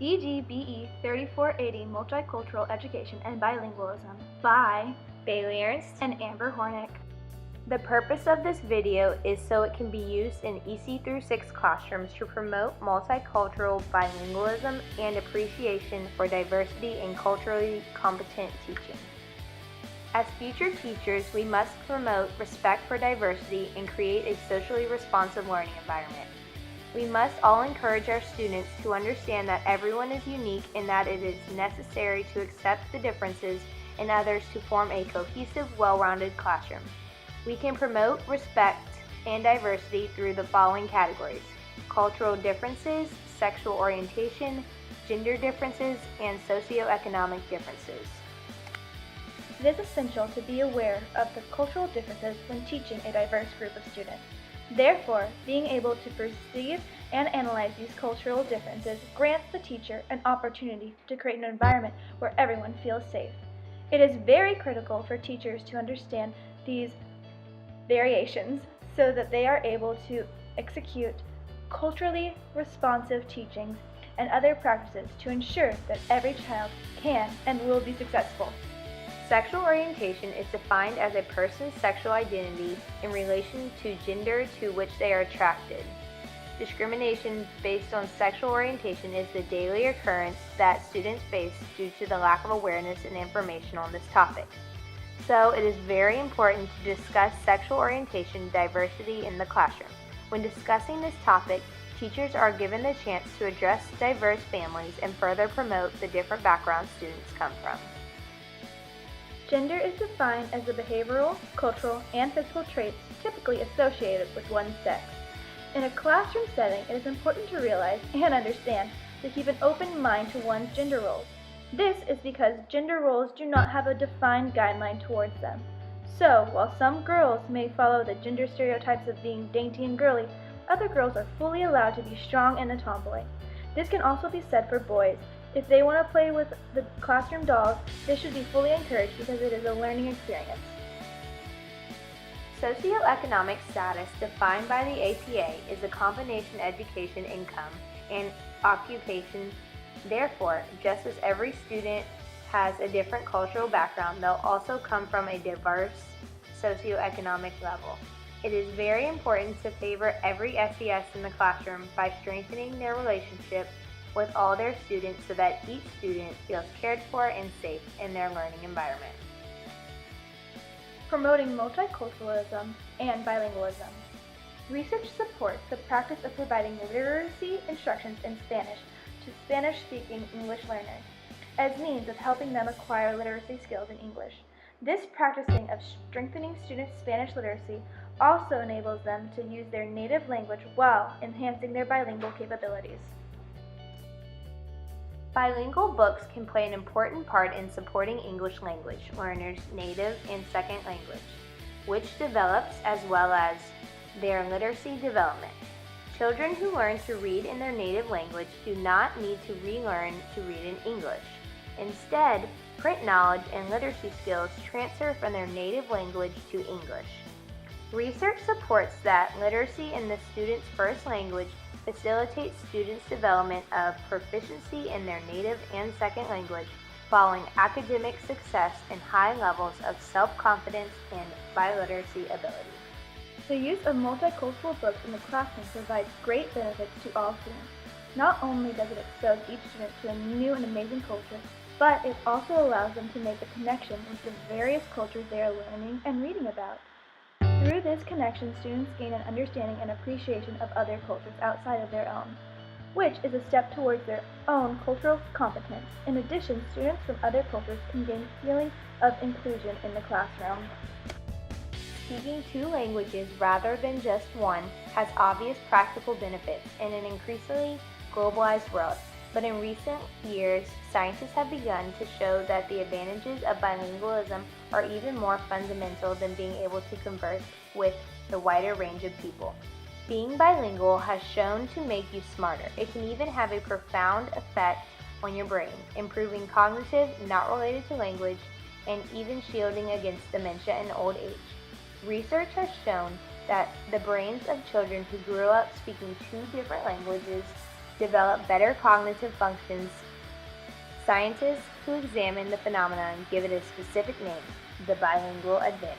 EDBE 3480 Multicultural Education and Bilingualism by Bailey Ernst and Amber Hornick. The purpose of this video is so it can be used in EC through 6 classrooms to promote multicultural bilingualism and appreciation for diversity and culturally competent teaching. As future teachers, we must promote respect for diversity and create a socially responsive learning environment. We must all encourage our students to understand that everyone is unique and that it is necessary to accept the differences in others to form a cohesive, well-rounded classroom. We can promote respect and diversity through the following categories: cultural differences, sexual orientation, gender differences, and socioeconomic differences. It is essential to be aware of the cultural differences when teaching a diverse group of students. Therefore, being able to perceive and analyze these cultural differences grants the teacher an opportunity to create an environment where everyone feels safe. It is very critical for teachers to understand these variations so that they are able to execute culturally responsive teachings and other practices to ensure that every child can and will be successful. Sexual orientation is defined as a person's sexual identity in relation to gender to which they are attracted. Discrimination based on sexual orientation is the daily occurrence that students face due to the lack of awareness and information on this topic. So it is very important to discuss sexual orientation diversity in the classroom. When discussing this topic, teachers are given the chance to address diverse families and further promote the different backgrounds students come from. Gender is defined as the behavioral, cultural, and physical traits typically associated with one's sex. In a classroom setting, it is important to realize and understand to keep an open mind to one's gender roles. This is because gender roles do not have a defined guideline towards them. So, while some girls may follow the gender stereotypes of being dainty and girly, other girls are fully allowed to be strong and a tomboy. This can also be said for boys. If they want to play with the classroom dolls, they should be fully encouraged because it is a learning experience. Socioeconomic status defined by the APA is a combination education, income, and occupation. Therefore, just as every student has a different cultural background, they'll also come from a diverse socioeconomic level. It is very important to favor every SES in the classroom by strengthening their relationship with all their students so that each student feels cared for and safe in their learning environment. Promoting multiculturalism and bilingualism. Research supports the practice of providing literacy instructions in Spanish to Spanish-speaking English learners as means of helping them acquire literacy skills in English. This practicing of strengthening students' Spanish literacy also enables them to use their native language while enhancing their bilingual capabilities. Bilingual books can play an important part in supporting English language learners' native and second language, which develops as well as their literacy development. Children who learn to read in their native language do not need to relearn to read in English. Instead, print knowledge and literacy skills transfer from their native language to English. Research supports that literacy in the student's first language facilitates students' development of proficiency in their native and second language, following academic success and high levels of self-confidence and biliteracy ability. The use of multicultural books in the classroom provides great benefits to all students. Not only does it expose each student to a new and amazing culture, but it also allows them to make a connection with the various cultures they are learning and reading about. Through this connection, students gain an understanding and appreciation of other cultures outside of their own, which is a step towards their own cultural competence. In addition, students from other cultures can gain a feeling of inclusion in the classroom. Speaking 2 languages rather than just one has obvious practical benefits in an increasingly globalized world, but in recent years, scientists have begun to show that the advantages of bilingualism are even more fundamental than being able to converse with the wider range of people. Being bilingual has shown to make you smarter. It can even have a profound effect on your brain, improving cognitive, not related to language, and even shielding against dementia and old age. Research has shown that the brains of children who grew up speaking 2 different languages develop better cognitive functions. Scientists who examine the phenomenon give it a specific name, the bilingual advantage.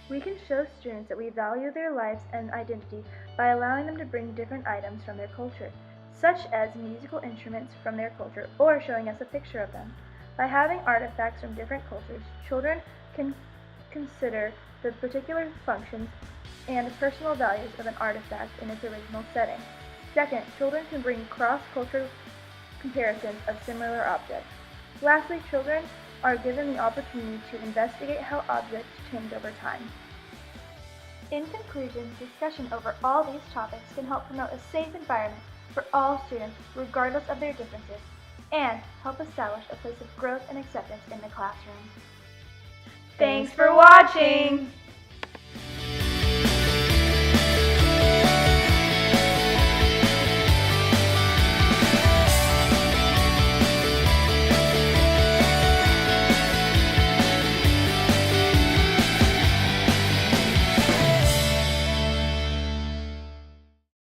We can show students that we value their lives and identity by allowing them to bring different items from their culture, such as musical instruments from their culture, or showing us a picture of them. By having artifacts from different cultures, children can consider the particular functions and personal values of an artifact in its original setting. Second, children can bring cross-cultural comparisons of similar objects. Lastly, children are given the opportunity to investigate how objects change over time. In conclusion, discussion over all these topics can help promote a safe environment for all students, regardless of their differences, and help establish a place of growth and acceptance in the classroom. Thanks for watching!